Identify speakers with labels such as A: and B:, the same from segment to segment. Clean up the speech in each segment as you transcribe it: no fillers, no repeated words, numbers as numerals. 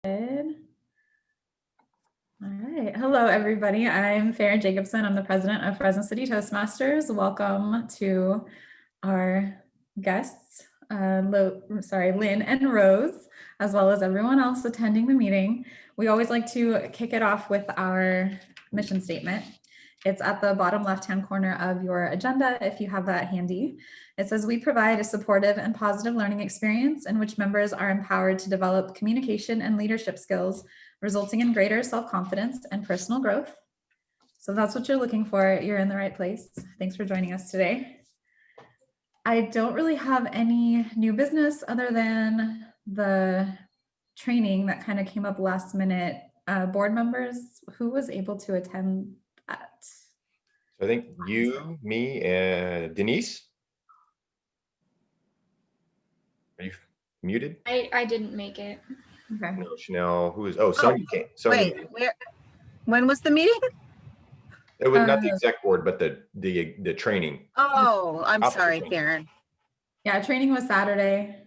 A: Good. All right. Hello, everybody. I'm Farron Jacobson. I'm the president of Fresno City Toastmasters. Welcome to our guests, Lynn and Rose, as well as everyone else attending the meeting. We always like to kick it off with our mission statement. It's at the bottom left-hand corner of your agenda if you have that handy. It says, we provide a supportive and positive learning experience in which members are empowered to develop communication and leadership skills, resulting in greater self-confidence and personal growth. So that's what you're looking for. You're in the right place. Thanks for joining us today. I don't really have any new business other than the training that kind of came up last minute. Board members, who was able to attend that?
B: I think you, me, and Denise. Are you muted?
C: I didn't make it.
A: Okay.
B: No, Chanel. Who is? Oh, Sonia came. Sonia.
D: Wait, when was the meeting?
B: It was not the exec board, but the training.
D: Oh, I'm sorry,
B: training.
D: Farron.
A: Yeah, training was Saturday.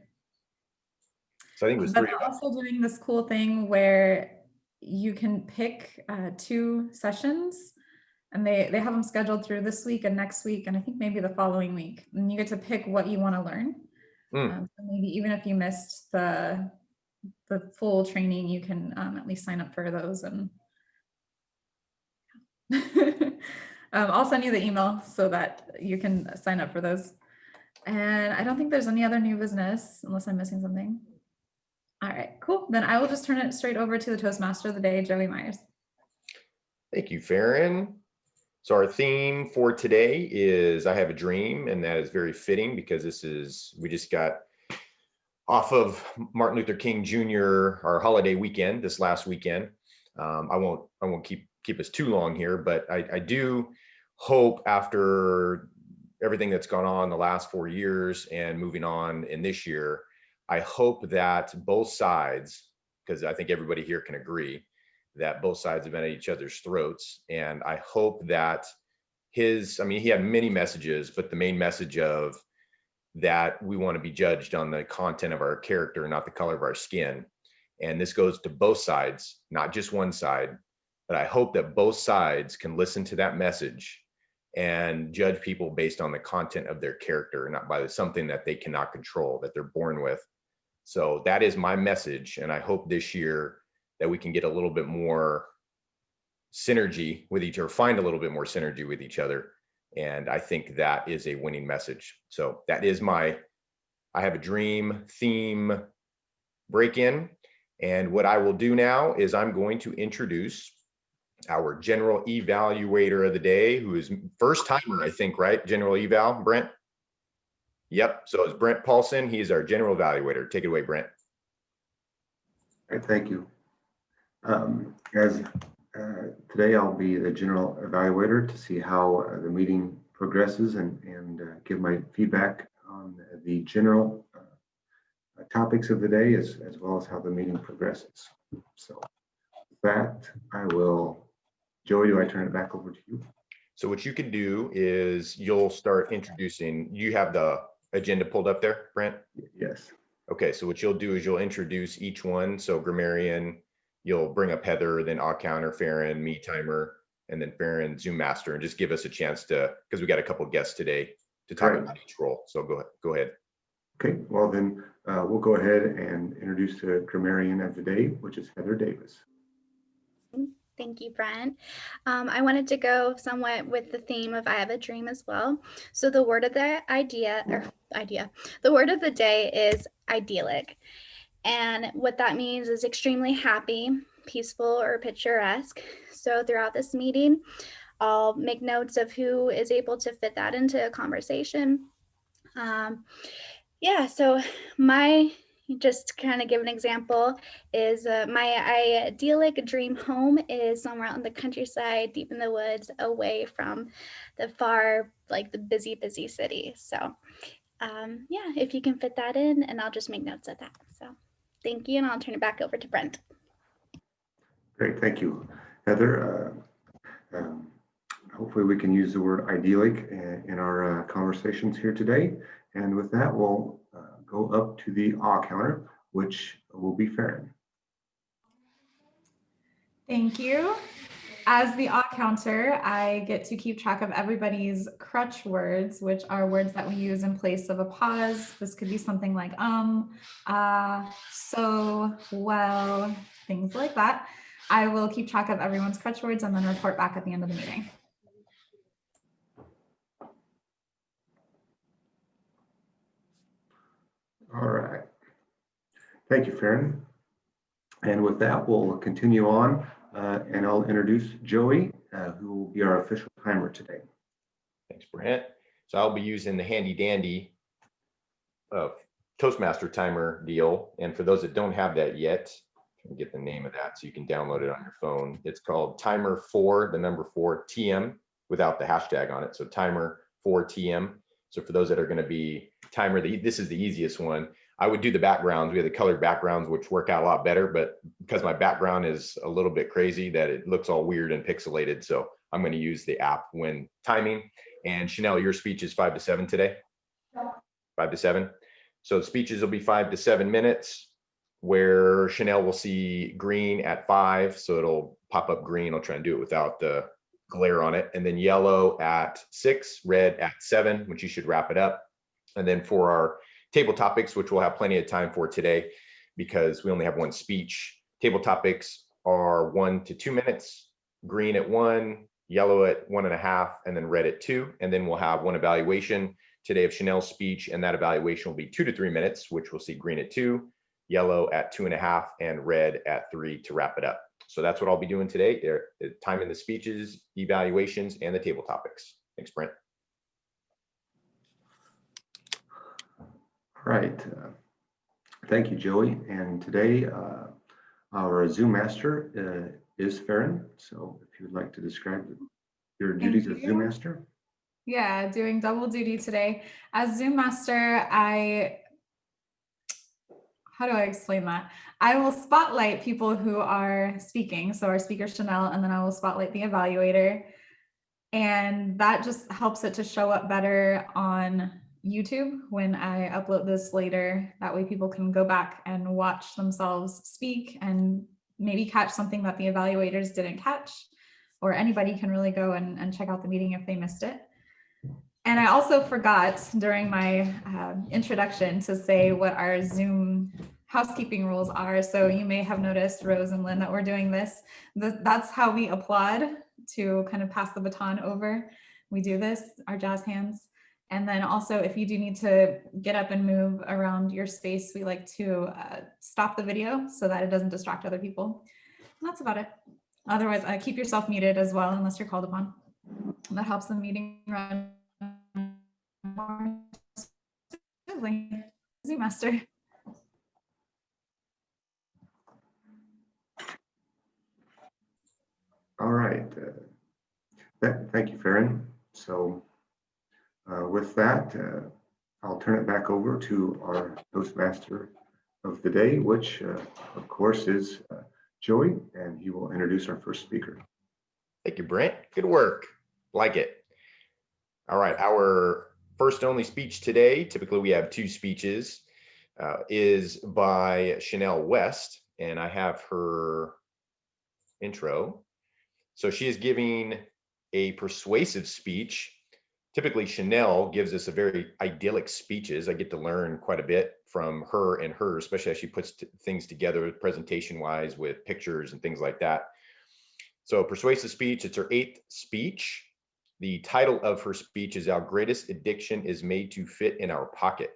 B: So I think it was
A: but
B: 3
A: they're
B: of us.
A: also doing this cool thing where you can pick 2 sessions, and they have them scheduled through this week and next week, and I think maybe the following week. And you get to pick what you want to learn. So maybe even if you missed the full training, you can at least sign up for those. And I'll send you the email so that you can sign up for those. And I don't think there's any other new business unless I'm missing something. All right, cool. Then I will just turn it straight over to the Toastmaster of the day, Joey Myers.
B: Thank you, Farron. So our theme for today is I Have a Dream, and that is very fitting because we just got off of Martin Luther King Jr., our holiday weekend, this last weekend. I won't keep us too long here, but I do hope after everything that's gone on the last 4 years and moving on in this year, I hope that both sides, because I think everybody here can agree that both sides have been at each other's throats. And I hope that he had many messages, but the main message of that we want to be judged on the content of our character, not the color of our skin. And this goes to both sides, not just one side, but I hope that both sides can listen to that message and judge people based on the content of their character, not by something that they cannot control, that they're born with. So that is my message. And I hope this year that we can get a little bit more synergy with each other, find a little bit more synergy with each other. And I think that is a winning message. So that is my I Have a Dream theme break-in. And what I will do now is I'm going to introduce our general evaluator of the day, who is first timer, I think, right? General eval, Brent? Yep, so it's Brent Paulson. He is our general evaluator. Take it away, Brent.
E: All right, thank you. Today I'll be the general evaluator to see how the meeting progresses and give my feedback on the general topics of the day as well as how the meeting progresses. So with that, Joey, do I turn it back over to you?
B: So what you can do is you'll start introducing, you have the agenda pulled up there, Brent?
E: Yes.
B: Okay, so what you'll do is you'll introduce each one. So grammarian, you'll bring up Heather, then Counter, Farron, me timer, and then Farron, Zoom master, and just give us a chance to, because we got a couple guests today to talk about each role. So go ahead.
E: Okay, well then we'll go ahead and introduce the grammarian of the day, which is Heather Davis.
C: Thank you, Brent. I wanted to go somewhat with the theme of I Have a Dream as well. So the word of the the word of the day is idyllic. And what that means is extremely happy, peaceful, or picturesque. So throughout this meeting, I'll make notes of who is able to fit that into a conversation. So just kind of give an example is my idyllic dream home is somewhere out in the countryside, deep in the woods, away from the far, like the busy city. So if you can fit that in, and I'll just make notes of that. So thank you, and I'll turn it back over to Brent.
E: Great, thank you, Heather. Hopefully we can use the word idyllic in our conversations here today. And with that, we'll go up to the counter, which will be Farron.
A: Thank you. As the odd counter, I get to keep track of everybody's crutch words, which are words that we use in place of a pause. This could be something like so, well, things like that. I will keep track of everyone's crutch words and then report back at the end of the meeting.
E: All right. Thank you, Farron. And with that, we'll continue on and I'll introduce Joey, who will be our official timer today.
B: Thanks, Brent. So I'll be using the handy dandy Toastmaster timer deal. And for those that don't have that yet, you can get the name of that so you can download it on your phone. It's called timer 4, the number 4 TM without the hashtag on it. So timer 4 TM. So for those that are going to be timer, this is the easiest one. I would do the backgrounds. We have the colored backgrounds, which work out a lot better, but because my background is a little bit crazy, that it looks all weird and pixelated. So I'm going to use the app when timing. And Chanell, your speech is 5 to 7 today? 5 to 7. So the speeches will be 5 to 7 minutes, where Chanell will see green at 5. So it'll pop up green. I'll try and do it without the glare on it. And then yellow at 6, red at 7, which you should wrap it up. And then for our table topics, which we'll have plenty of time for today because we only have one speech. Table topics are 1 to 2 minutes, green at 1, yellow at 1.5, and then red at 2. And then we'll have one evaluation today of Chanell's speech, and that evaluation will be 2 to 3 minutes, which we'll see green at 2, yellow at 2.5, and red at 3 to wrap it up. So that's what I'll be doing today. Time in the speeches, evaluations, and the table topics. Thanks, Brent.
E: Right. Thank you, Joey. And today, our Zoom master is Farron. So if you would like to describe your duties as Zoom master.
A: Yeah, doing double duty today. As Zoom master, how do I explain that? I will spotlight people who are speaking. So our speaker, Chanell, and then I will spotlight the evaluator. And that just helps it to show up better on YouTube when I upload this later. That way people can go back and watch themselves speak and maybe catch something that the evaluators didn't catch, or anybody can really go and check out the meeting if they missed it. And I also forgot during my introduction to say what our Zoom housekeeping rules are. So you may have noticed, Rose and Lynn, that we're doing this. That's how we applaud to kind of pass the baton over. We do this, our jazz hands. And then also, if you do need to get up and move around your space, we like to stop the video so that it doesn't distract other people. And that's about it. Otherwise, keep yourself muted as well, unless you're called upon. That helps the meeting run more smoothly. Zoom master.
E: All right. Thank you, Farron. So with that, I'll turn it back over to our Toastmaster of the day, which of course is Joey, and he will introduce our first speaker.
B: Thank you, Brent. Good work. Like it. All right. Our first only speech today, typically we have 2 speeches, is by Chanell West, and I have her intro. So she is giving a persuasive speech. Typically, Chanell gives us a very idyllic speeches. I get to learn quite a bit from her and her, especially as she puts things together presentation-wise with pictures and things like that. So persuasive speech, it's her 8th speech. The title of her speech is Our Greatest Addiction is Made to Fit in Our Pocket.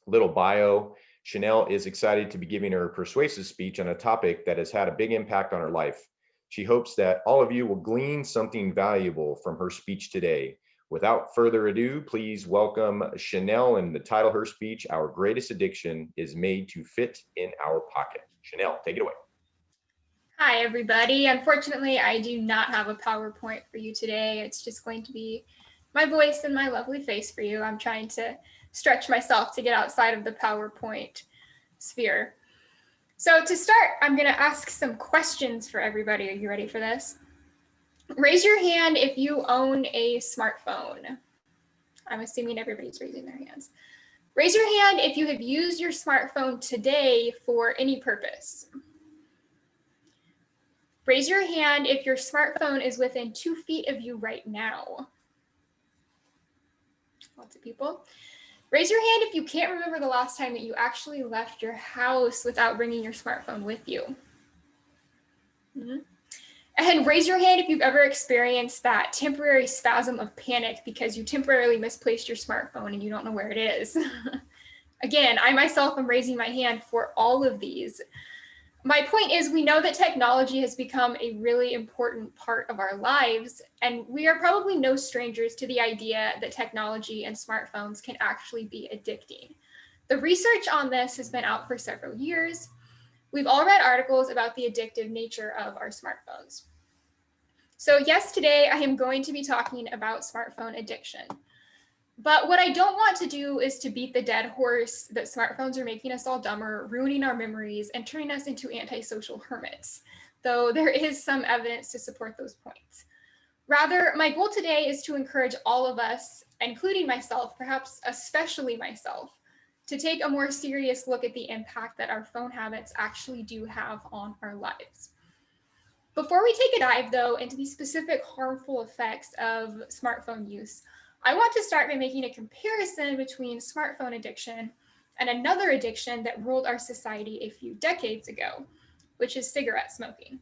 B: Little bio, Chanell is excited to be giving her persuasive speech on a topic that has had a big impact on her life. She hopes that all of you will glean something valuable from her speech today. Without further ado, please welcome Chanell, and the title of her speech, Our Greatest Addiction is Made to Fit in Our Pocket. Chanell, take it away.
F: Hi, everybody. Unfortunately, I do not have a PowerPoint for you today. It's just going to be my voice and my lovely face for you. I'm trying to stretch myself to get outside of the PowerPoint sphere. So to start, I'm going to ask some questions for everybody. Are you ready for this? Raise your hand if you own a smartphone. I'm assuming everybody's raising their hands. Raise your hand if you have used your smartphone today for any purpose. Raise your hand if your smartphone is within 2 feet of you right now. Lots of people. Raise your hand if you can't remember the last time that you actually left your house without bringing your smartphone with you. And raise your hand if you've ever experienced that temporary spasm of panic because you temporarily misplaced your smartphone and you don't know where it is. Again, I myself am raising my hand for all of these. My point is, we know that technology has become a really important part of our lives, and we are probably no strangers to the idea that technology and smartphones can actually be addicting. The research on this has been out for several years. We've all read articles about the addictive nature of our smartphones. So yes, today I am going to be talking about smartphone addiction. But what I don't want to do is to beat the dead horse that smartphones are making us all dumber, ruining our memories, and turning us into antisocial hermits, though there is some evidence to support those points. Rather, my goal today is to encourage all of us, including myself, perhaps especially myself, to take a more serious look at the impact that our phone habits actually do have on our lives. Before we take a dive, though, into the specific harmful effects of smartphone use, I want to start by making a comparison between smartphone addiction and another addiction that ruled our society a few decades ago, which is cigarette smoking.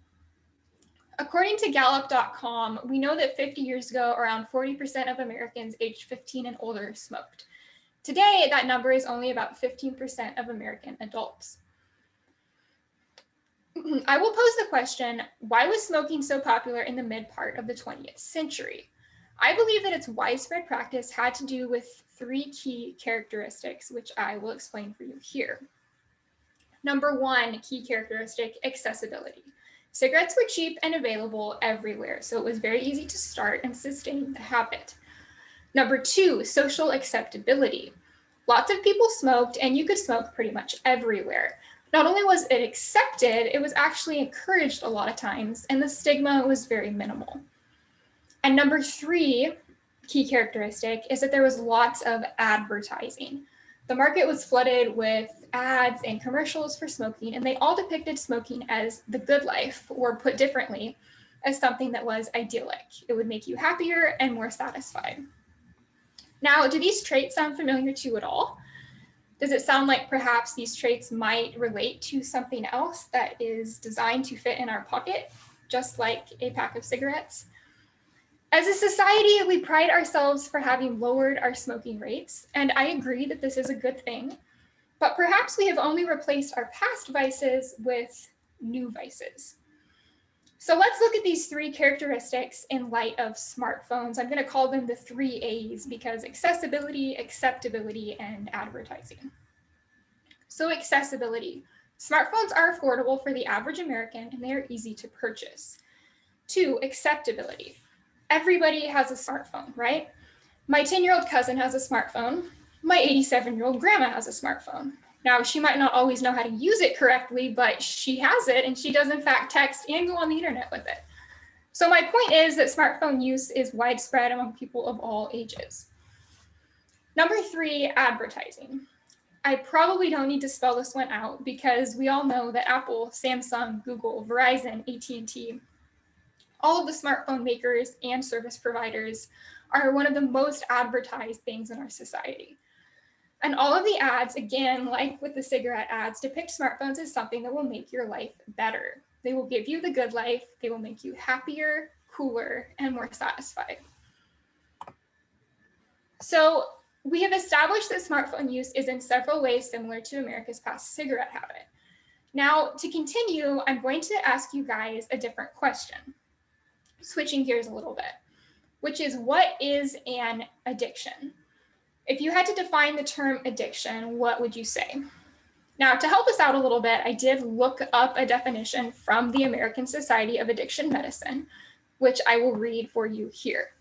F: According to Gallup.com, we know that 50 years ago, around 40% of Americans aged 15 and older smoked. Today, that number is only about 15% of American adults. I will pose the question, why was smoking so popular in the mid part of the 20th century? I believe that its widespread practice had to do with 3 key characteristics, which I will explain for you here. Number 1 key characteristic, accessibility. Cigarettes were cheap and available everywhere, so it was very easy to start and sustain the habit. Number 2, social acceptability. Lots of people smoked, and you could smoke pretty much everywhere. Not only was it accepted, it was actually encouraged a lot of times, and the stigma was very minimal. And number 3 key characteristic is that there was lots of advertising. The market was flooded with ads and commercials for smoking, and they all depicted smoking as the good life, or put differently, as something that was idyllic. It would make you happier and more satisfied. Now, do these traits sound familiar to you at all? Does it sound like perhaps these traits might relate to something else that is designed to fit in our pocket, just like a pack of cigarettes? As a society, we pride ourselves for having lowered our smoking rates, and I agree that this is a good thing, but perhaps we have only replaced our past vices with new vices. So let's look at these 3 characteristics in light of smartphones. I'm going to call them the 3 A's because accessibility, acceptability, and advertising. So accessibility. Smartphones are affordable for the average American, and they are easy to purchase. 2, acceptability. Everybody has a smartphone, right? My 10-year-old cousin has a smartphone. My 87-year-old grandma has a smartphone. Now, she might not always know how to use it correctly, but she has it, and she does in fact text and go on the internet with it. So my point is that smartphone use is widespread among people of all ages. Number 3, advertising. I probably don't need to spell this one out because we all know that Apple, Samsung, Google, Verizon, AT&T, all of the smartphone makers and service providers are one of the most advertised things in our society. And all of the ads, again, like with the cigarette ads, depict smartphones as something that will make your life better. They will give you the good life, they will make you happier, cooler, and more satisfied. So we have established that smartphone use is in several ways similar to America's past cigarette habit. Now, to continue, I'm going to ask you guys a different question, switching gears a little bit, which is, what is an addiction? If you had to define the term addiction, what would you say? Now, to help us out a little bit, I did look up a definition from the American Society of Addiction Medicine, which I will read for you here.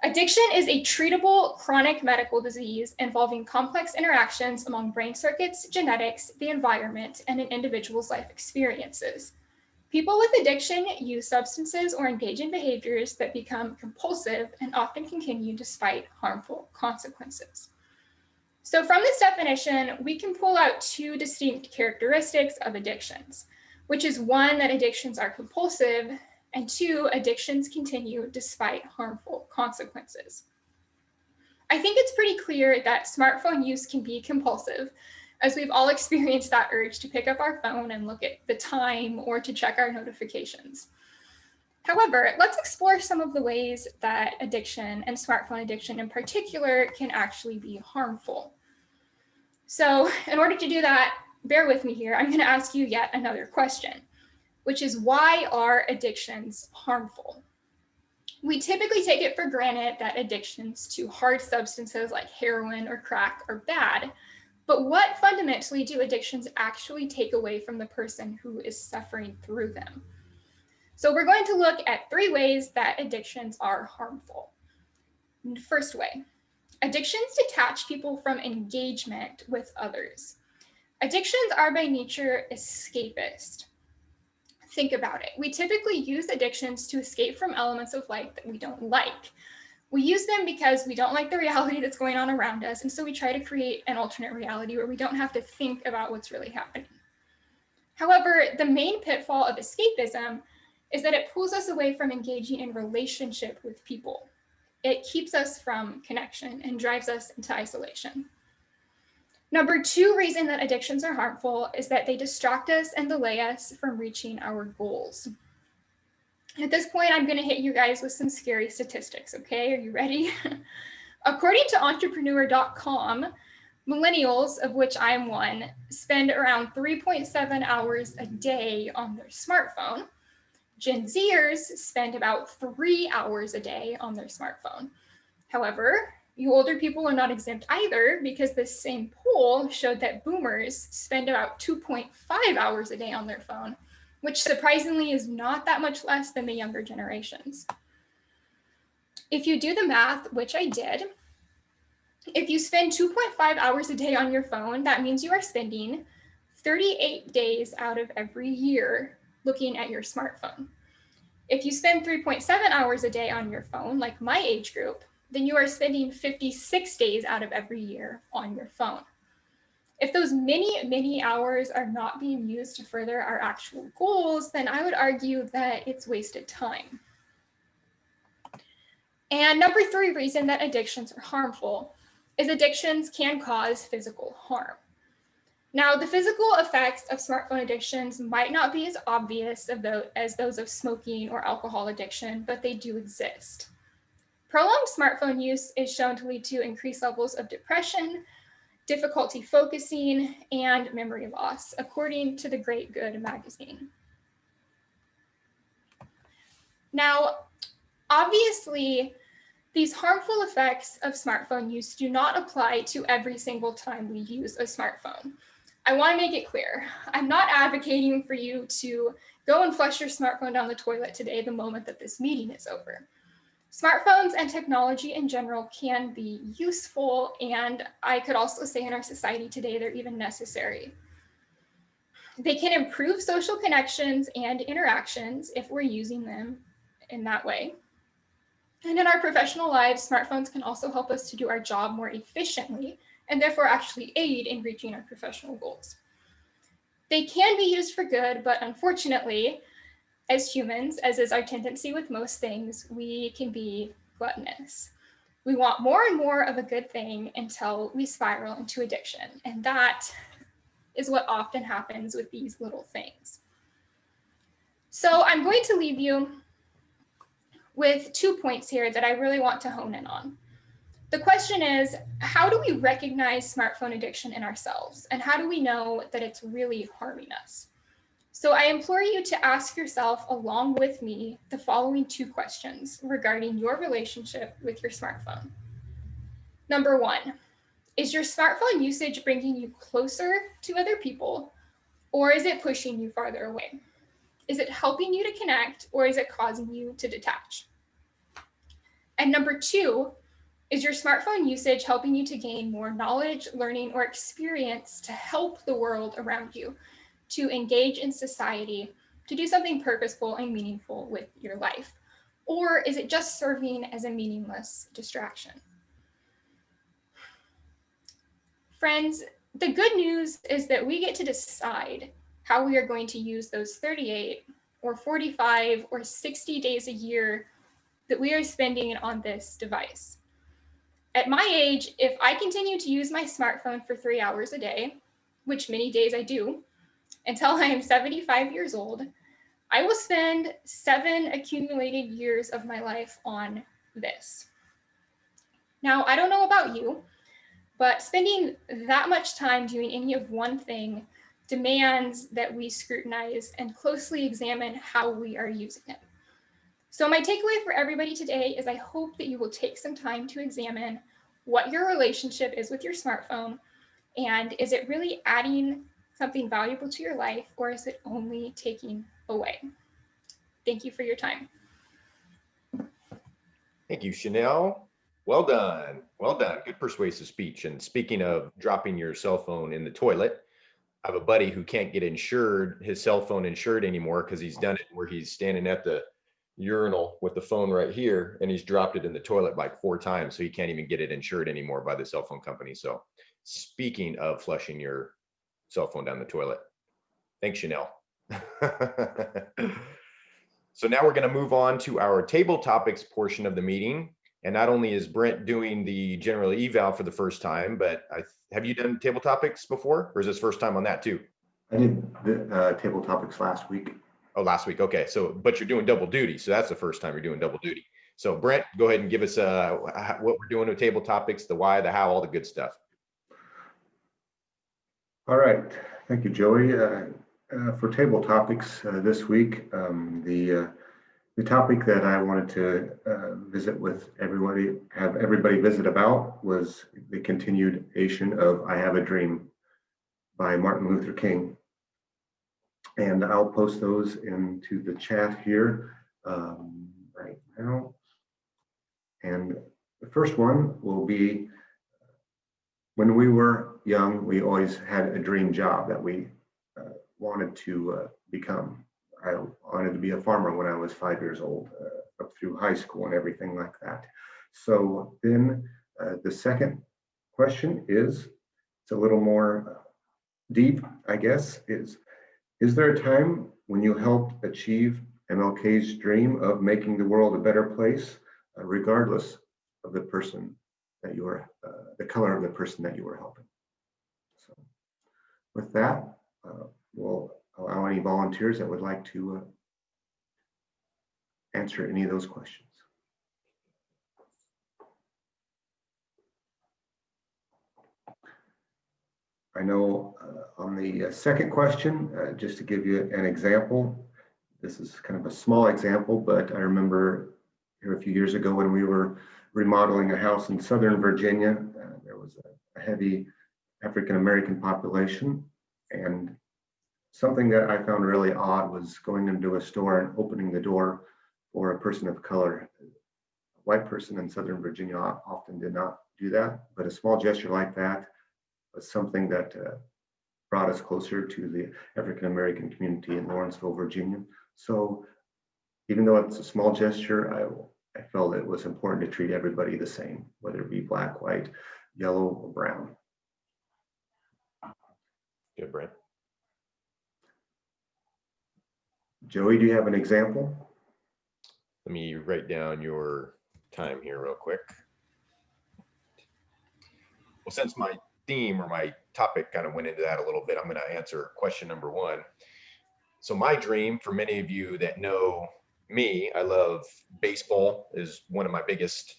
F: Addiction is a treatable chronic medical disease involving complex interactions among brain circuits, genetics, the environment, and an individual's life experiences. People with addiction use substances or engage in behaviors that become compulsive and often continue despite harmful consequences. So from this definition, we can pull out 2 distinct characteristics of addictions. which is one, that addictions are compulsive, and two, addictions continue despite harmful consequences. I think it's pretty clear that smartphone use can be compulsive, as we've all experienced that urge to pick up our phone and look at the time or to check our notifications. However, let's explore some of the ways that addiction, and smartphone addiction in particular, can actually be harmful. So in order to do that, bear with me here, I'm going to ask you yet another question, which is, why are addictions harmful? We typically take it for granted that addictions to hard substances like heroin or crack are bad, but what fundamentally do addictions actually take away from the person who is suffering through them? So we're going to look at 3 ways that addictions are harmful. First way, addictions detach people from engagement with others. Addictions are by nature escapist. Think about it. We typically use addictions to escape from elements of life that we don't like. We use them because we don't like the reality that's going on around us, and so we try to create an alternate reality where we don't have to think about what's really happening. However, the main pitfall of escapism is that it pulls us away from engaging in relationship with people. It keeps us from connection and drives us into isolation. Number 2 reason that addictions are harmful is that they distract us and delay us from reaching our goals. At this point, I'm going to hit you guys with some scary statistics, okay? Are you ready? According to entrepreneur.com, millennials, of which I'm one, spend around 3.7 hours a day on their smartphone. Gen Zers spend about 3 hours a day on their smartphone. However, you older people are not exempt either, because this same poll showed that boomers spend about 2.5 hours a day on their phone, which surprisingly is not that much less than the younger generations. If you do the math, which I did, if you spend 2.5 hours a day on your phone, that means you are spending 38 days out of every year looking at your smartphone. If you spend 3.7 hours a day on your phone, like my age group, then you are spending 56 days out of every year on your phone. If those many hours are not being used to further our actual goals, then I would argue that it's wasted time. And number 3 reason that addictions are harmful is addictions can cause physical harm. Now, the physical effects of smartphone addictions might not be as obvious as those of smoking or alcohol addiction, but they do exist. Prolonged smartphone use is shown to lead to increased levels of depression, difficulty focusing, and memory loss, according to the Great Good magazine. Now, obviously, these harmful effects of smartphone use do not apply to every single time we use a smartphone. I want to make it clear, I'm not advocating for you to go and flush your smartphone down the toilet today the moment that this meeting is over. Smartphones and technology in general can be useful, and I could also say in our society today, they're even necessary. They can improve social connections and interactions if we're using them in that way. And in our professional lives, smartphones can also help us to do our job more efficiently and therefore actually aid in reaching our professional goals. They can be used for good, but unfortunately, as humans, as is our tendency with most things, we can be gluttonous. We want more and more of a good thing until we spiral into addiction. And that is what often happens with these little things. So I'm going to leave you with 2 points here that I really want to hone in on. The question is, how do we recognize smartphone addiction in ourselves? And how do we know that it's really harming us? So I implore you to ask yourself, along with me, the following 2 questions regarding your relationship with your smartphone. Number 1, is your smartphone usage bringing you closer to other people, or is it pushing you farther away? Is it helping you to connect, or is it causing you to detach? And number 2, is your smartphone usage helping you to gain more knowledge, learning, or experience to help the world around you, to engage in society, to do something purposeful and meaningful with your life? Or is it just serving as a meaningless distraction? Friends, the good news is that we get to decide how how we are going to use those 38 or 45 or 60 days a year that we are spending on this device. At my age, if I continue to use my smartphone for 3 hours a day, which many days I do, until I am 75 years old, I will spend 7 accumulated years of my life on this. Now, I don't know about you, but spending that much time doing any of one thing demands that we scrutinize and closely examine how we are using it. So my takeaway for everybody today is I hope that you will take some time to examine what your relationship is with your smartphone, and is it really adding something valuable to your life, or is it only taking away? Thank you for your time.
B: Thank you, Chanel. Well done. Well done. Good persuasive speech. And speaking of dropping your cell phone in the toilet, I have a buddy who can't get his cell phone insured anymore because he's done it where he's standing at the urinal with the phone right here and he's dropped it in the toilet like 4 times. So he can't even get it insured anymore by the cell phone company. So speaking of flushing your cell phone down the toilet, thanks, Chanel. So now we're going to move on to our table topics portion of the meeting. And not only is Brent doing the general eval for the first time, but have you done table topics before, or is this first time on that too?
E: I did the table topics last week.
B: Oh, last week. Okay. So, but you're doing double duty. So that's the first time you're doing double duty. So Brent, go ahead and give us what we're doing with table topics, the why, the how, all the good stuff.
E: All right. Thank you, Joey. For table topics this week, the topic that I wanted to visit with everybody, have everybody visit about, was the continuation of I Have a Dream by Martin Luther King. And I'll post those into the chat here right now. And the first one will be, when we were young, we always had a dream job that we wanted to become. I wanted to be a farmer when I was 5 years old, up through high school and everything like that. So then the second question is, it's a little more deep, I guess, is there a time when you helped achieve MLK's dream of making the world a better place, regardless of the person that you were, the color of the person that you were helping? So with that, we'll allow any volunteers that would like to answer any of those questions. I know on the second question, just to give you an example, this is kind of a small example, but I remember here a few years ago when we were remodeling a house in Southern Virginia, there was a heavy African-American population, and something that I found really odd was going into a store and opening the door for a person of color. A white person in Southern Virginia often did not do that, but a small gesture like that was something that brought us closer to the African-American community in Lawrenceville, Virginia. So even though it's a small gesture, I felt it was important to treat everybody the same, whether it be black, white, yellow, or brown.
B: Good, Brent.
E: Joey, do you have an example?
B: Let me write down your time here real quick. Well, since my theme or my topic kind of went into that a little bit, I'm going to answer question number 1. So my dream, for many of you that know me, I love baseball, is one of my biggest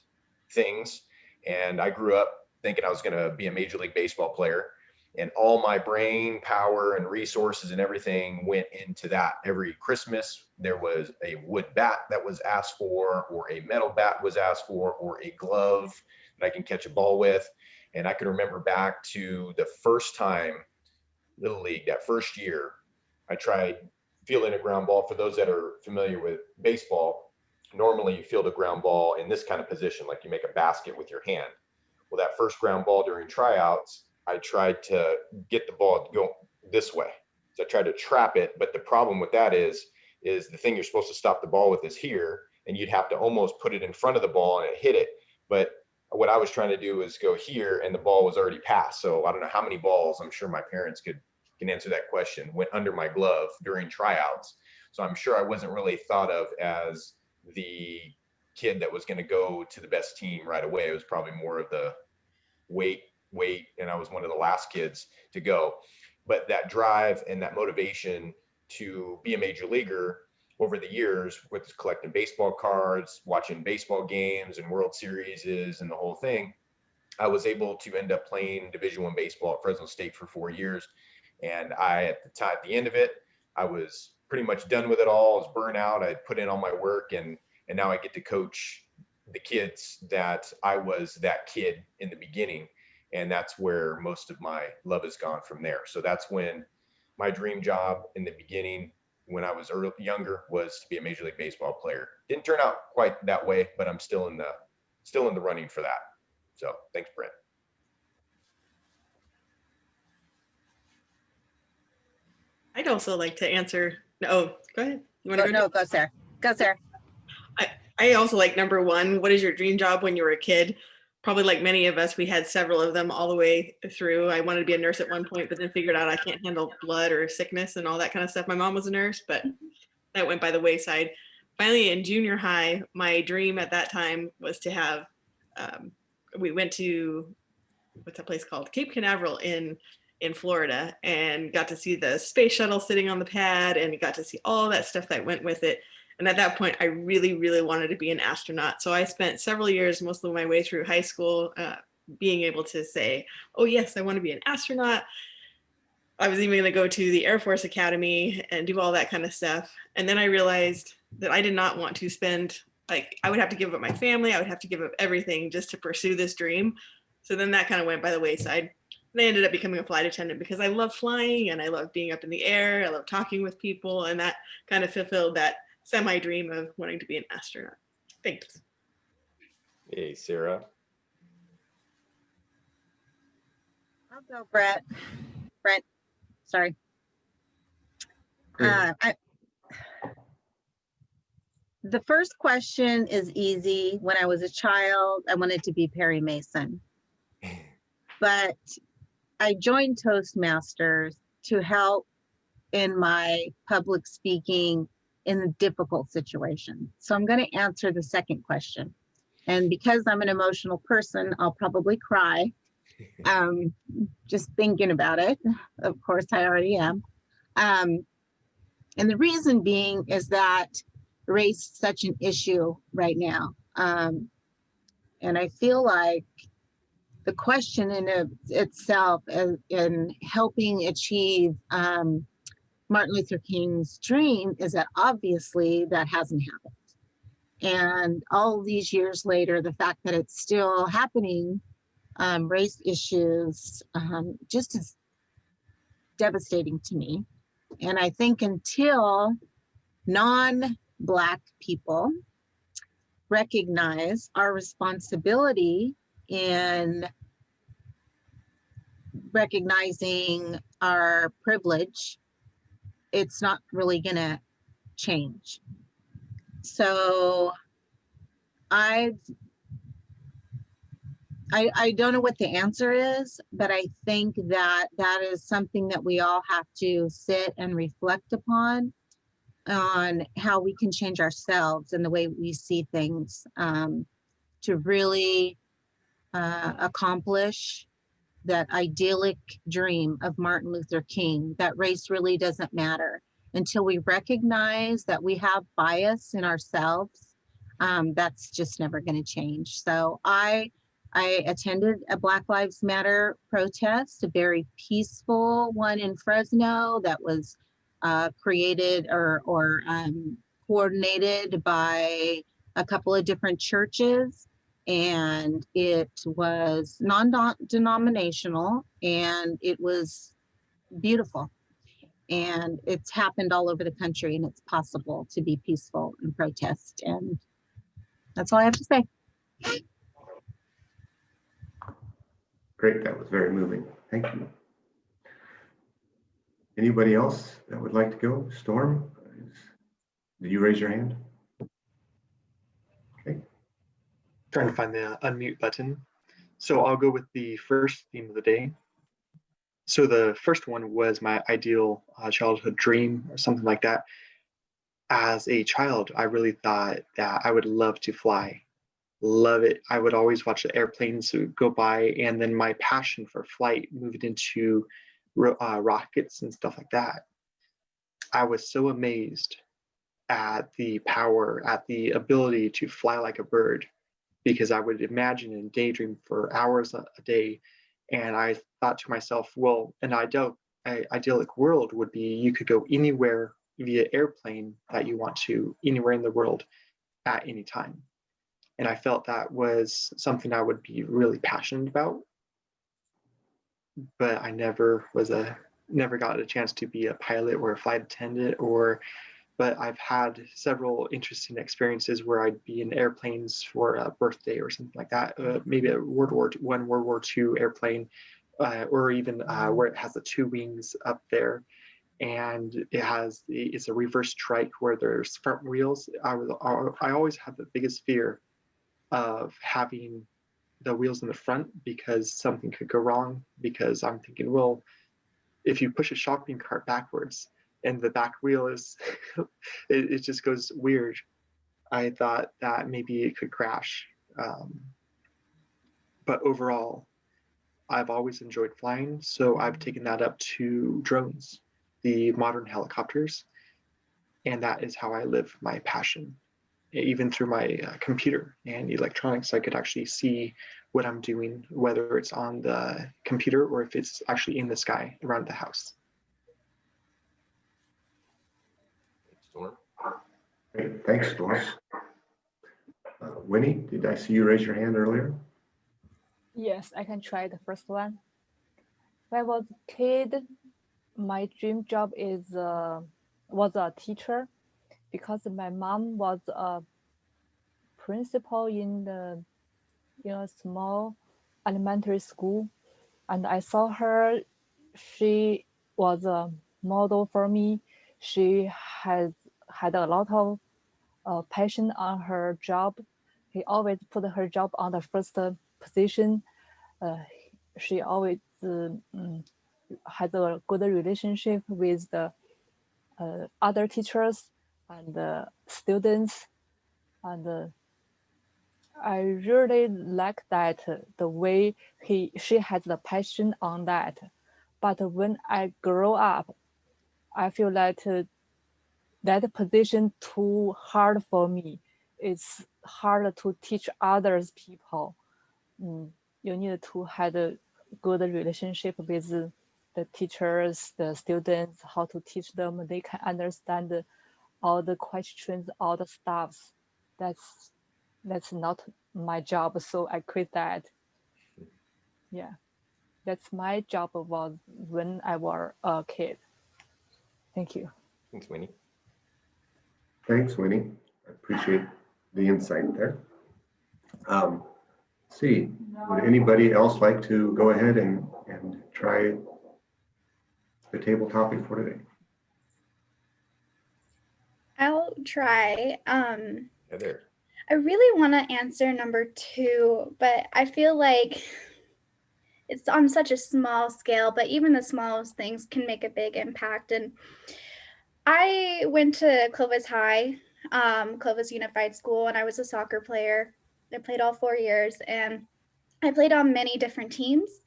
B: things. And I grew up thinking I was going to be a Major League Baseball player. And all my brain power and resources and everything went into that. Every Christmas, there was a wood bat that was asked for, or a metal bat was asked for, or a glove that I can catch a ball with. And I can remember back to the first time, Little League, that first year, I tried fielding a ground ball. For those that are familiar with baseball, normally you field a ground ball in this kind of position, like you make a basket with your hand. Well, that first ground ball during tryouts, I tried to get the ball to go this way. So I tried to trap it, but the problem with that is the thing you're supposed to stop the ball with is here, and you'd have to almost put it in front of the ball and it hit it. But what I was trying to do is go here, and the ball was already passed. So I don't know how many balls, I'm sure my parents could can answer that question, went under my glove during tryouts. So I'm sure I wasn't really thought of as the kid that was going to go to the best team right away. It was probably more of the wait, and I was one of the last kids to go. But that drive and that motivation to be a major leaguer over the years, with collecting baseball cards, watching baseball games and World Series and the whole thing, I was able to end up playing Division I baseball at Fresno State for 4 years. And at the end of it, I was pretty much done with it all. I was burnt out. I put in all my work, and now I get to coach the kids that I was that kid in the beginning. And that's where most of my love has gone from there. So that's when my dream job in the beginning, when I was younger, was to be a Major League Baseball player. Didn't turn out quite that way, but I'm still in the running for that. So thanks, Brent.
G: I'd also like to answer. Oh, go ahead. You want to go?
D: No, go, Sarah. Go, Sarah.
G: I also like number one. What is your dream job when you were a kid? Probably like many of us, we had several of them all the way through. I wanted to be a nurse at one point, but then figured out I can't handle blood or sickness and all that kind of stuff. My mom was a nurse, but that went by the wayside. Finally, in junior high, my dream at that time was to have, we went to, what's that place called? Cape Canaveral in Florida, and got to see the space shuttle sitting on the pad, and got to see all that stuff that went with it. And at that point, I really, really wanted to be an astronaut. So I spent several years, most of my way through high school, being able to say, oh yes, I want to be an astronaut. I was even going to go to the Air Force Academy and do all that kind of stuff. And then I realized that I did not want to spend, like, I would have to give up my family. I would have to give up everything just to pursue this dream. So then that kind of went by the wayside. And I ended up becoming a flight attendant because I love flying and I love being up in the air. I love talking with people, and that kind of fulfilled that semi-dream of wanting to be an astronaut. Thanks.
B: Hey, Sarah.
D: I'll go, Brent. Sorry.
E: Great.
D: The first question is easy. When I was a child, I wanted to be Perry Mason. But I joined Toastmasters to help in my public speaking in difficult situations. So I'm going to answer the second question. And because I'm an emotional person, I'll probably cry. Just thinking about it. Of course, I already am. And the reason being is that race is such an issue right now. And I feel like the question in itself in helping achieve Martin Luther King's dream is that obviously that hasn't happened. And all these years later, the fact that it's still happening, race issues, just is devastating to me. And I think until non-Black people recognize our responsibility in recognizing our privilege, it's not really going to change. So I don't know what the answer is, but I think that that is something that we all have to sit and reflect upon on how we can change ourselves and the way we see things to really accomplish that idyllic dream of Martin Luther King, that race really doesn't matter. Until we recognize that we have bias in ourselves, that's just never going to change. So I attended a Black Lives Matter protest, a very peaceful one in Fresno that was created or coordinated by a couple of different churches. And it was non-denominational, and it was beautiful. And it's happened all over the country, and it's possible to be peaceful and protest. And that's all I have to say.
E: Great, that was very moving. Thank you. Anybody else that would like to go? Storm, did you raise your hand? Okay.
H: Trying to find the unmute button. So I'll go with the first theme of the day. So the first one was my ideal childhood dream or something like that. As a child, I really thought that I would love to fly. Love it. I would always watch the airplanes go by, and then my passion for flight moved into rockets and stuff like that. I was so amazed at the power, at the ability to fly like a bird, because I would imagine and daydream for hours a day. And I thought to myself, well, an idyllic world would be you could go anywhere via airplane that you want to, anywhere in the world at any time. And I felt that was something I would be really passionate about. But I never got a chance to be a pilot or a flight attendant, but I've had several interesting experiences where I'd be in airplanes for a birthday or something like that, maybe a World War II airplane, or even where it has the two wings up there, and it's a reverse trike where there's front wheels. I always had the biggest fear of having the wheels in the front because something could go wrong, because I'm thinking, well, if you push a shopping cart backwards and the back wheel is it just goes weird. I thought that maybe it could crash. But overall, I've always enjoyed flying, so I've taken that up to drones, the modern helicopters, and that is how I live my passion. Even through my computer and electronics, I could actually see what I'm doing, whether it's on the computer or if it's actually in the sky around the house.
B: Storm.
E: Great, thanks, Storm. Winnie, did I see you raise your hand earlier?
I: Yes, I can try the first one. When I was a kid, my dream job was a teacher, because my mom was a principal in a small elementary school, and I saw her. She was a model for me. She had a lot of passion on her job. He always put her job on the first position. She always had a good relationship with the other teachers and students, and I really like that the way she has the passion on that. But when I grow up, I feel that that position too hard for me. It's hard to teach others people. You need to have a good relationship with the teachers, the students, how to teach them. They can understand all the questions, all the stuffs. That's not my job, so I quit that. Yeah, that's my job was when I was a kid. Thank you.
B: Thanks, Winnie.
E: Thanks, Winnie. I appreciate the insight there. See, would anybody else like to go ahead and try the table topic for today?
C: I'll try.
B: Heather.
C: I really want to answer number 2, but I feel like it's on such a small scale, but even the smallest things can make a big impact. And I went to Clovis High, Clovis Unified School, and I was a soccer player. I played all 4 years, and I played on many different teams.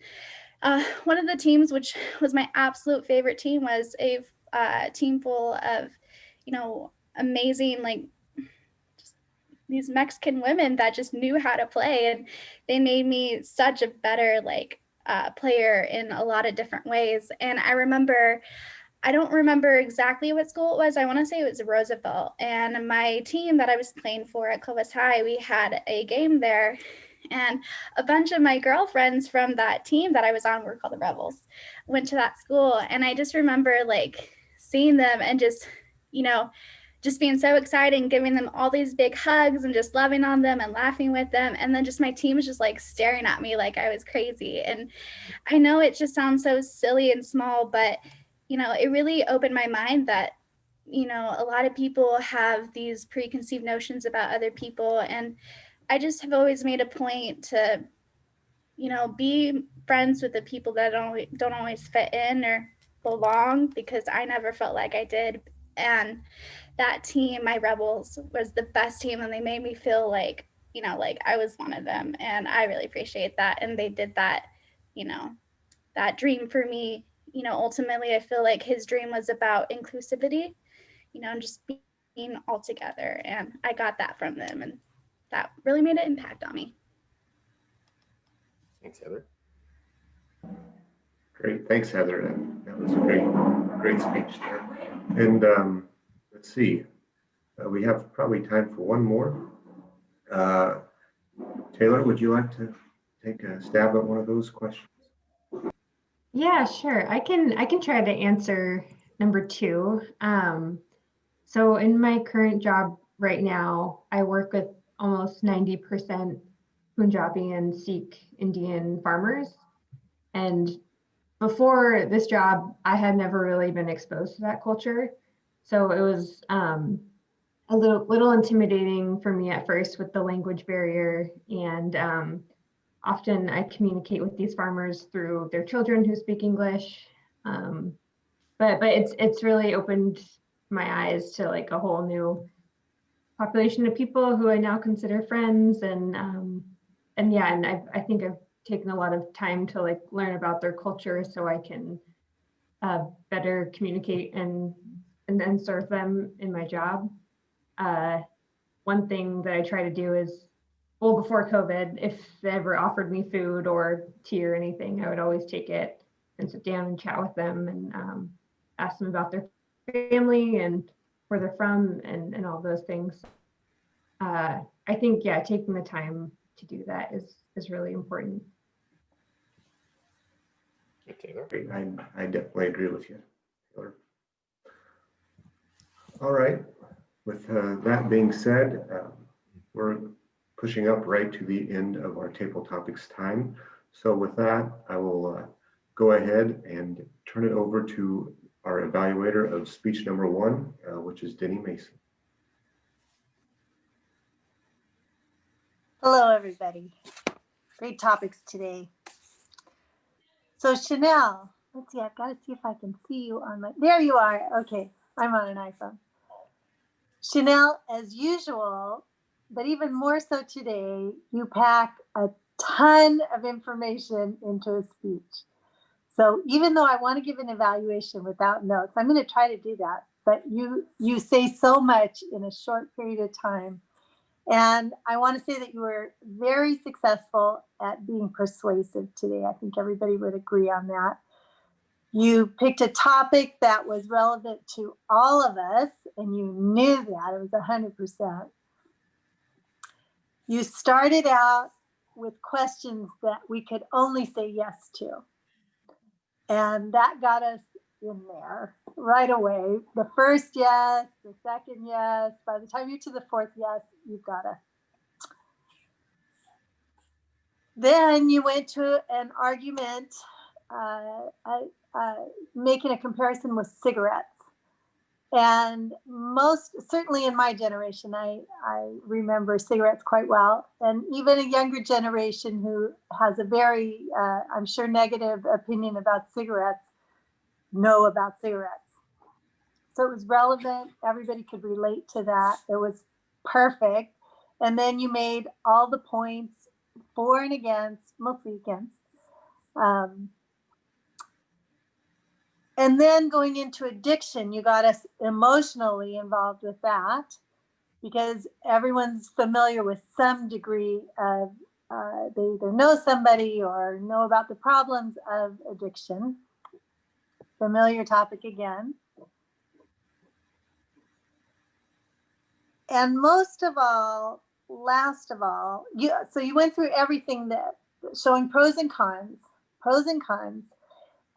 C: One of the teams, which was my absolute favorite team, was a team full of, amazing, just these Mexican women that just knew how to play, and they made me such a better player in a lot of different ways. And I don't remember exactly what school it was. I want to say it was Roosevelt. And my team that I was playing for at Clovis High, we had a game there. And a bunch of my girlfriends from that team that I was on, were called the Rebels, went to that school. And I just remember seeing them and just being so excited and giving them all these big hugs and just loving on them and laughing with them. And then just my team was just staring at me like I was crazy. And I know it just sounds so silly and small, but it really opened my mind that, a lot of people have these preconceived notions about other people. And I just have always made a point to be friends with the people that don't always fit in or belong, because I never felt like I did. And that team, my Rebels, was the best team, and they made me feel like, like I was one of them. And I really appreciate that. And they did that, that dream for me. Ultimately, I feel like his dream was about inclusivity, and just being all together. And I got that from them, and that really made an impact on me.
B: Thanks, Heather.
E: Great, thanks, Heather. That was a great speech there. And let's see, we have probably time for one more. Taylor, would you like to take a stab at one of those questions?
J: Yeah, sure. I can try to answer number 2. So in my current job right now, I work with almost 90% Punjabi and Sikh Indian farmers. And before this job, I had never really been exposed to that culture. So it was a little intimidating for me at first with the language barrier. And often I communicate with these farmers through their children who speak English. But it's really opened my eyes to like a whole new population of people who I now consider friends. And I think I've taken a lot of time to like learn about their culture so I can better communicate and then serve them in my job. One thing that I try to do is, well, before COVID, if they ever offered me food or tea or anything, I would always take it and sit down and chat with them and ask them about their family and where they're from and all those things. I think, yeah, taking the time to do that is really important.
B: Taylor.
E: I definitely agree with you, Taylor. All right, with that being said, we're pushing up right to the end of our table topics time. So with that, I will go ahead and turn it over to our evaluator of speech number 1, which is Denny Mason.
K: Hello, everybody. Great topics today. So Chanell, let's see, I've got to see if I can see you on there you are. Okay, I'm on an iPhone. Chanell, as usual, but even more so today, you pack a ton of information into a speech. So even though I want to give an evaluation without notes, I'm going to try to do that. But you say so much in a short period of time. And I want to say that you were very successful at being persuasive today. I think everybody would agree on that. You picked a topic that was relevant to all of us, and you knew that. It was 100%. You started out with questions that we could only say yes to. And that got us in there right away. The first yes, the second yes. By the time you're to the 4th yes, you've got us. Then you went to an argument, making a comparison with cigarettes. And certainly in my generation, I remember cigarettes quite well. And even a younger generation who has a very, I'm sure, negative opinion about cigarettes know about cigarettes. So it was relevant. Everybody could relate to that. It was perfect. And then you made all the points for and against, mostly against. And then going into addiction, you got us emotionally involved with that because everyone's familiar with some degree of, they either know somebody or know about the problems of addiction. Familiar topic again. And most of all, last of all, you went through everything that showing pros and cons.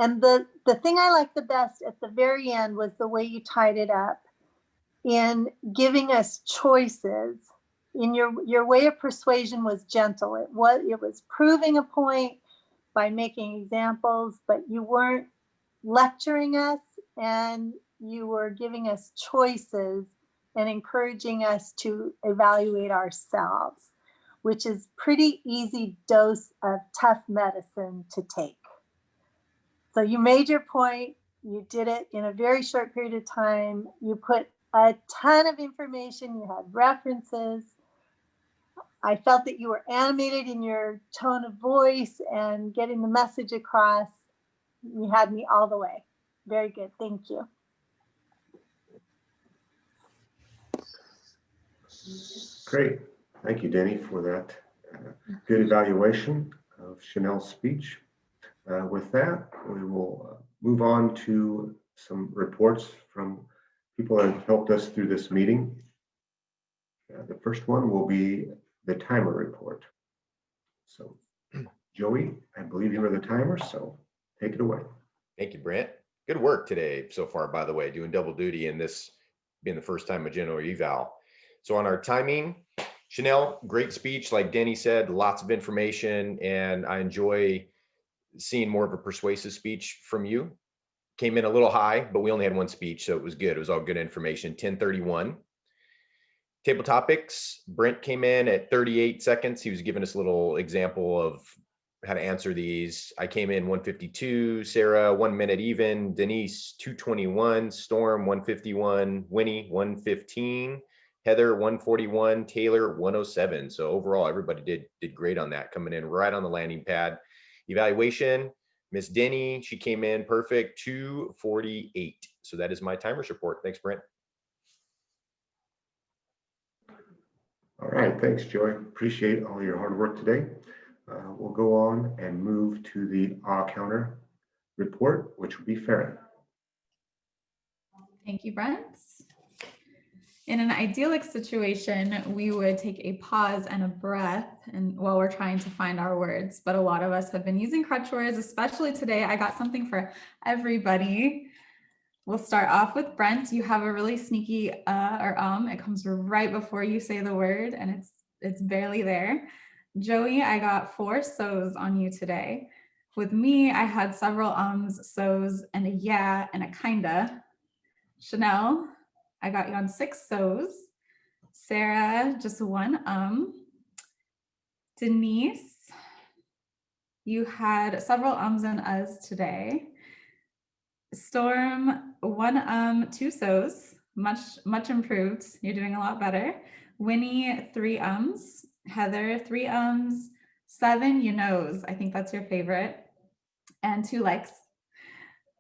K: And the thing I liked the best at the very end was the way you tied it up in giving us choices. In your way of persuasion was gentle. It was proving a point by making examples, but you weren't lecturing us, and you were giving us choices and encouraging us to evaluate ourselves, which is pretty easy dose of tough medicine to take. So you made your point. You did it in a very short period of time. You put a ton of information. You had references. I felt that you were animated in your tone of voice and getting the message across. You had me all the way. Very good. Thank you.
E: Great. Thank you, Denny, for that good evaluation of Chanel's speech. With that, we will move on to some reports from people that have helped us through this meeting. The first one will be the timer report. So, Joey, I believe you were the timer, so take it away.
B: Thank you, Brent. Good work today so far, by the way, doing double duty and this being the first time a general eval. So on our timing, Chanell, great speech. Like Denny said, lots of information, and I enjoy seeing more of a persuasive speech from you. Came in a little high, but we only had one speech, so it was good. It was all good information. 10:31. Table topics, Brent came in at 38 seconds. He was giving us a little example of how to answer these. I came in 152, Sarah 1 minute even, Denise 221, Storm 151, Winnie 115, Heather 141, Taylor 107. So overall, everybody did great on that, coming in right on the landing pad. Evaluation, Miss Denny, she came in perfect, 248. So that is my timers report. Thanks, Brent.
E: All right, thanks, Joey. Appreciate all your hard work today. We'll go on and move to the counter report, which will be Farron.
A: Thank you, Brent. In an idyllic situation, we would take a pause and a breath and while we're trying to find our words, but a lot of us have been using crutch words, especially today. I got something for everybody. We'll start off with Brent. You have a really sneaky or it comes right before you say the word and it's barely there. Joey, I got 4 so's on you today. With me, I had several ums, so's, and a yeah, and a kinda. Chanell, I got you on 6 so's. Sarah, just 1 Denise, you had several ums and uhs today. Storm, 1 2 so's, much improved. You're doing a lot better. Winnie, 3 ums. Heather, 3 ums. 7 you knows. I think that's your favorite. And 2 likes.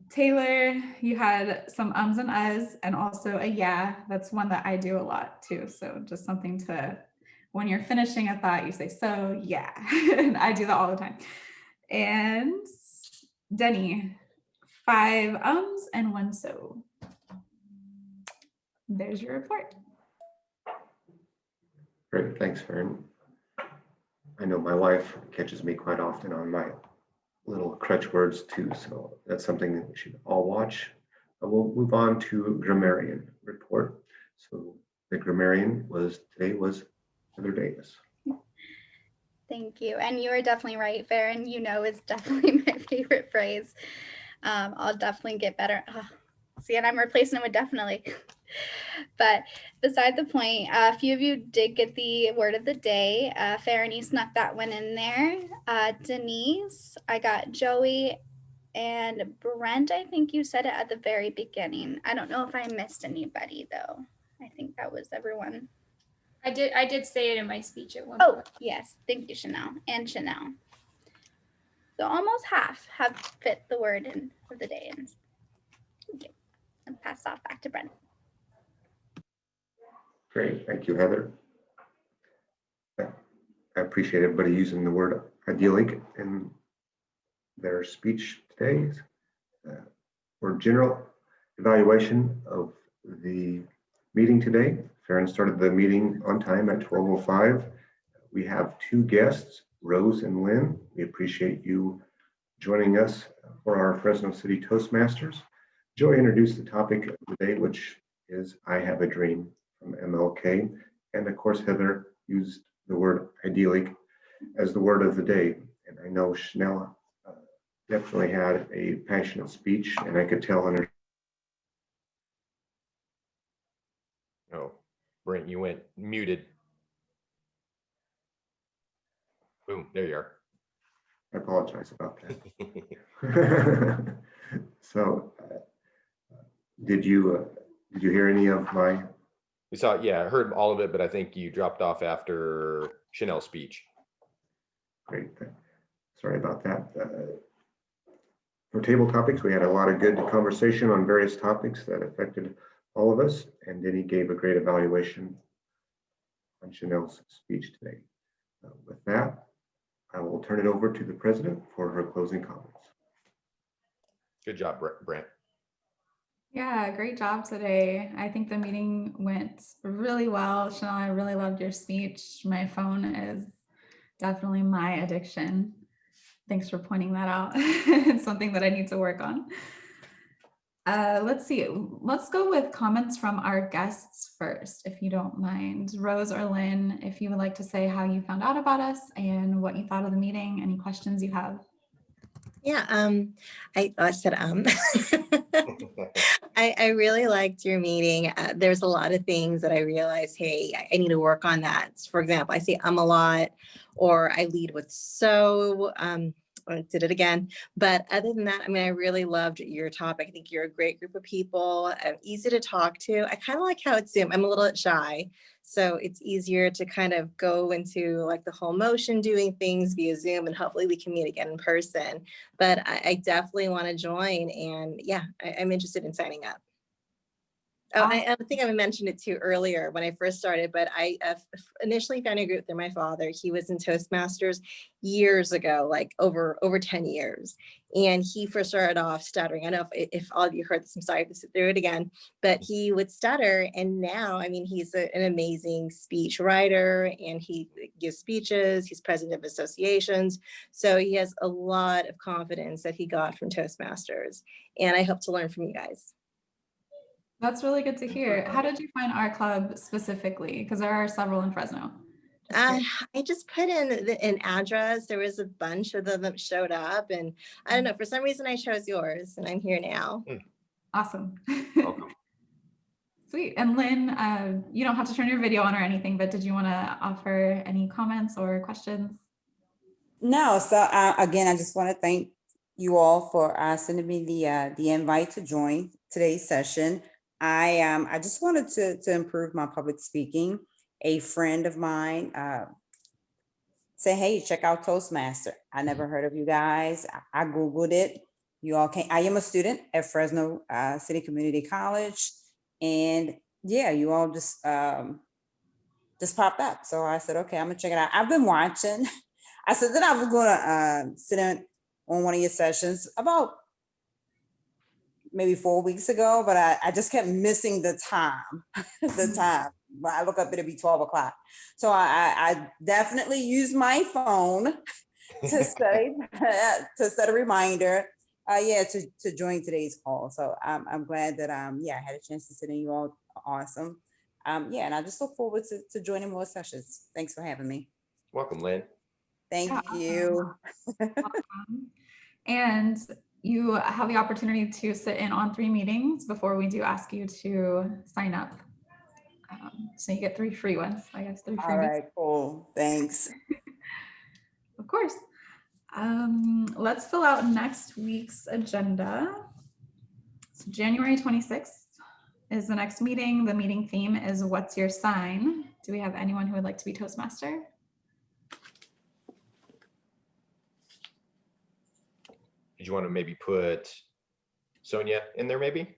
A: Taylor, you had some ums and uhs and also a yeah. That's one that I do a lot too. So just something to, when you're finishing a thought, you say, so yeah. And I do that all the time. And Denny, 5 ums and 1 so. There's your report.
E: Great, thanks, Farron. I know my wife catches me quite often on my little crutch words too, so that's something that we should all watch. We'll move on to grammarian report. So the grammarian today was Heather Davis.
C: Thank you. And you are definitely right, Farron. You know is definitely my favorite phrase. I'll definitely get better. See, and I'm replacing it with definitely. But beside the point, a few of you did get the word of the day. Farron, you snuck that one in there. Denise, I got Joey, and Brent, I think you said it at the very beginning. I don't know if I missed anybody though. I think that was everyone.
F: I did say it in my speech at one
C: point.
F: point.
C: Yes, thank you, Chanell and Chanell. So almost half have fit the word in of the day. And thank you. And pass off back to Brent.
E: Great, thank you, Heather. I appreciate everybody using the word idyllic in their speech today. For general evaluation of the meeting today, Farron started the meeting on time at 12:05. We have 2 guests, Rose and Lynn. We appreciate you joining us for our Fresno City Toastmasters. Joey introduced the topic of the day, which is I Have a Dream from MLK. And of course, Heather used the word idyllic as the word of the day. And I know Chanell definitely had a passionate speech, and I could tell in her.
B: Oh, Brent, you went muted. Boom, there you are.
E: I apologize about that. So, did you hear any of my?
B: We saw, yeah, I heard all of it, but I think you dropped off after Chanel's speech.
E: Great. Sorry about that. For table topics, we had a lot of good conversation on various topics that affected all of us, and Denny gave a great evaluation on Chanel's speech today. With that, I will turn it over to the president for her closing comments.
B: Good job, Brent.
A: Yeah, great job today. I think the meeting went really well. Chanel, I really loved your speech. My phone is definitely my addiction. Thanks for pointing that out. It's something that I need to work on. Let's see. Let's go with comments from our guests first, if you don't mind. Rose or Lynn, if you would like to say how you found out about us and what you thought of the meeting, any questions you have.
L: Yeah, I said I really liked your meeting. There's a lot of things that I realized, hey, I need to work on that. For example, I say a lot, or I lead with so. I did it again. But other than that, I mean, I really loved your topic. I think you're a great group of people, easy to talk to. I kind of like how it's Zoom. I'm a little shy, so it's easier to kind of go into like the whole motion doing things via Zoom, and hopefully we can meet again in person. But I definitely want to join, and yeah, I'm interested in signing up. Oh, I think I mentioned it too earlier when I first started, but I initially found a group through my father. He was in Toastmasters years ago, like over 10 years. And he first started off stuttering. I know if all of you heard this, I'm sorry to sit through it again, but he would stutter. And now, I mean, he's an amazing speech writer, and he gives speeches. He's president of associations. So he has a lot of confidence that he got from Toastmasters. And I hope to learn from you guys.
A: That's really good to hear. How did you find our club specifically? Because there are several in Fresno.
L: I just put in an address. There was a bunch of them that showed up, and I don't know, for some reason I chose yours, and I'm here now.
A: Awesome.
B: Welcome.
A: Sweet. And Lynn, you don't have to turn your video on or anything, but did you want to offer any comments or questions?
M: No. So again, I just want to thank you all for sending me the invite to join today's session. I just wanted to improve my public speaking. A friend of mine said, hey, check out Toastmaster. I never heard of you guys. I Googled it. You all can. I am a student at Fresno City Community College. And yeah, you all just popped up. So I said, okay, I'm gonna check it out. I've been watching. I said that I was gonna sit in on one of your sessions about maybe 4 weeks ago, but I just kept missing the time. The time. When I look up, it'll be 12 o'clock. So I definitely use my phone to set a reminder. To join today's call. So I'm glad that I had a chance to sit in. You all awesome. And I just look forward to joining more sessions. Thanks for having me.
B: Welcome, Lynn.
M: Thank you.
A: Awesome. And you have the opportunity to sit in on 3 meetings before we do ask you to sign up. So you get 3 free ones, I guess 3 free.
M: All right, cool. Thanks.
A: Of course. Let's fill out next week's agenda. So January 26th is the next meeting. The meeting theme is what's your sign? Do we have anyone who would like to be Toastmaster?
B: Did you want to maybe put Sonia in there maybe?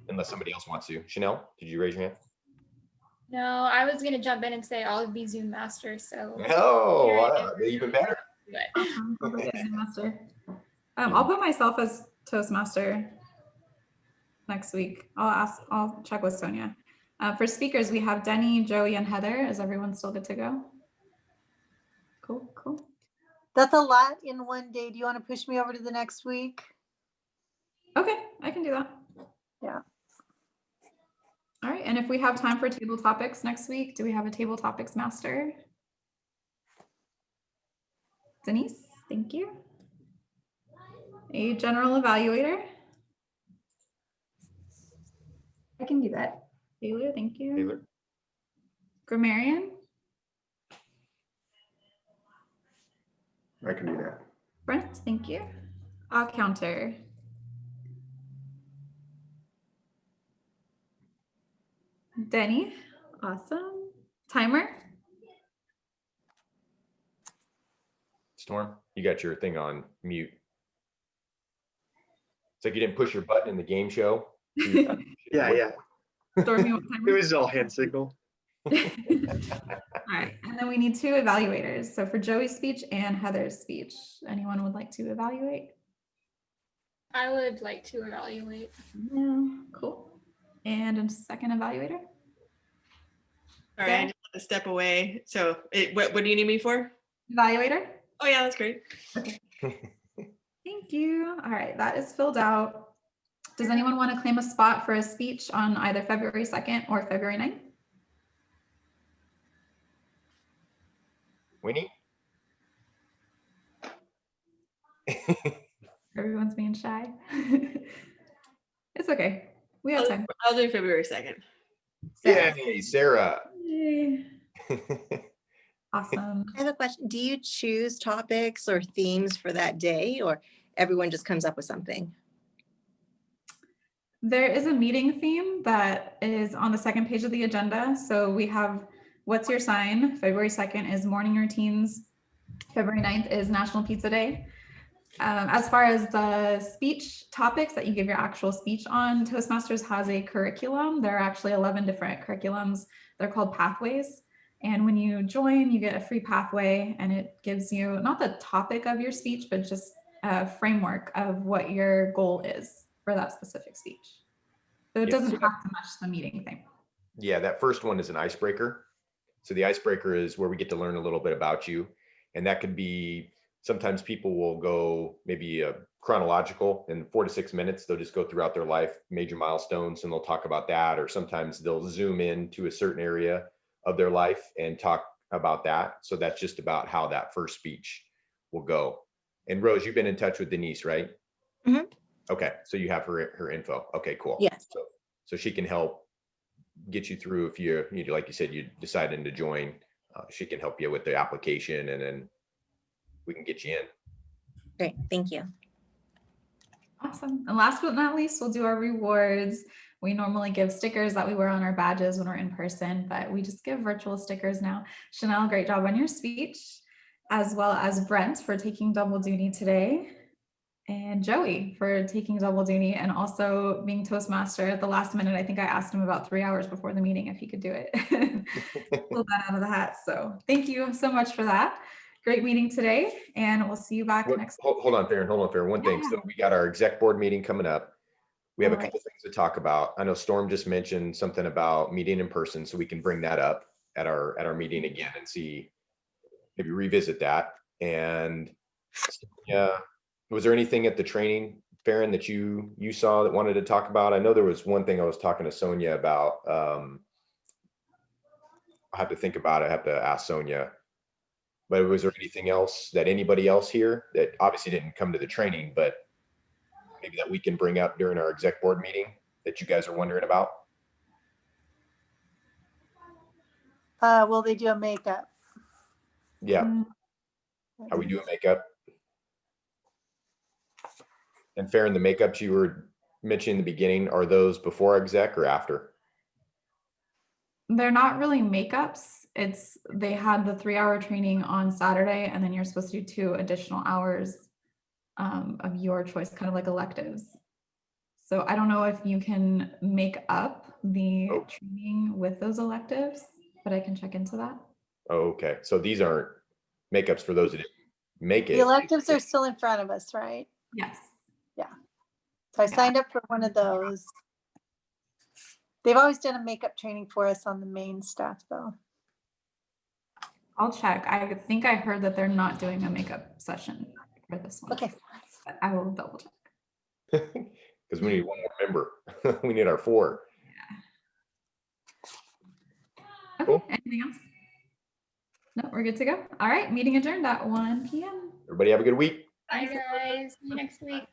B: Unless somebody else wants to. Chanel, did you raise your hand?
F: No, I was going to jump in and say I'll be Zoom master. So
B: Oh, even better.
A: Awesome. Master. I'll put myself as Toastmaster next week. I'll check with Sonia. For speakers, we have Denny, Joey, and Heather. Is everyone still good to go? Cool.
K: That's a lot in one day. Do you want to push me over to the next week?
A: Okay, I can do that.
K: Yeah.
A: All right, and if we have time for table topics next week, do we have a table topics master? Denise, thank you. A general evaluator.
J: I can do that.
A: Taylor, thank you.
B: Taylor.
A: Grammarian.
E: I can do that.
A: Brent, thank you. I'll counter. Denny, awesome. Timer.
B: Storm, you got your thing on mute. It's like you didn't push your button in the game show.
H: Yeah.
A: Storm, you want
H: It
A: timer?
H: was all hand signal.
A: All right, and then we need 2 evaluators. So for Joey's speech and Heather's speech, anyone would like to evaluate?
F: I would like to evaluate.
A: No, cool. And a second evaluator?
G: All right, I just have to step away. So what do you need me for?
A: Evaluator?
G: Oh yeah, that's great.
A: Okay. Thank you. All right, that is filled out. Does anyone want to claim a spot for a speech on either February 2nd or February 9th?
B: Winnie?
A: Everyone's being shy. It's okay. We have time.
G: I'll do February 2nd.
B: Yay, Sarah.
A: Yay. Awesome.
L: I have a question. Do you choose topics or themes for that day, or everyone just comes up with something?
A: There is a meeting theme that is on the second page of the agenda. So we have What's Your Sign? February 2nd is morning routines. February 9th is National Pizza Day. As far as the speech topics that you give your actual speech on, Toastmasters has a curriculum. There are actually 11 different curriculums. They're called pathways. And when you join, you get a free pathway, and it gives you not the topic of your speech, but just a framework of what your goal is for that specific speech. So it doesn't have to match the meeting thing.
B: Yeah, that first one is an icebreaker. So the icebreaker is where we get to learn a little bit about you. And that could be, sometimes people will go maybe chronological in 4 to 6 minutes. They'll just go throughout their life, major milestones, and they'll talk about that. Or sometimes they'll zoom in to a certain area of their life and talk about that. So that's just about how that first speech will go. And Rose, you've been in touch with Denise, right?
L: Mm-hmm.
B: Okay, so you have her info. Okay, cool.
L: Yes.
B: So she can help get you through if you like you said, you decided to join. She can help you with the application, and then we can get you in.
L: Great, thank you.
A: Awesome. And last but not least, we'll do our rewards. We normally give stickers that we wear on our badges when we're in person, but we just give virtual stickers now. Chanel, great job on your speech, as well as Brent for taking double duty today, and Joey for taking double duty and also being Toastmaster at the last minute. I think I asked him about 3 hours before the meeting if he could do it. Pulled that out of the hat. So thank you so much for that. Great meeting today, and we'll see you back next week.
B: Hold on, Farron. One thing. So we got our exec board meeting coming up. We have a couple things to talk about. I know Storm just mentioned something about meeting in person, so we can bring that up at our meeting again and see, maybe revisit that. And was there anything at the training, Farron, that you saw that wanted to talk about? I know there was one thing I was talking to Sonia about. I have to think about it. I have to ask Sonia. But was there anything else that anybody else here that obviously didn't come to the training, but maybe that we can bring up during our exec board meeting that you guys are wondering about?
K: Will they do a makeup?
B: Yeah. How we do a makeup? And Farron, the makeups you were mentioning in the beginning, are those before exec or after?
A: They're not really makeups. They had the 3-hour training on Saturday, and then you're supposed to do 2 additional hours of your choice, kind of like electives. So I don't know if you can make up the training with those electives, but I can check into that.
B: Oh, okay. So these aren't makeups for those that didn't make it.
K: The electives are still in front of us, right?
A: Yes.
K: Yeah. So I signed up for one of those. They've always done a makeup training for us on the main stuff, though.
A: I'll check. I think I heard that they're not doing a makeup session for this one.
K: Okay.
A: But I will double check.
B: Because we need one more member. We need our 4.
A: Okay, cool. Anything else? No, we're good to go. All right, meeting adjourned at 1 p.m.
B: Everybody have a good week.
F: Bye, guys. See you next week.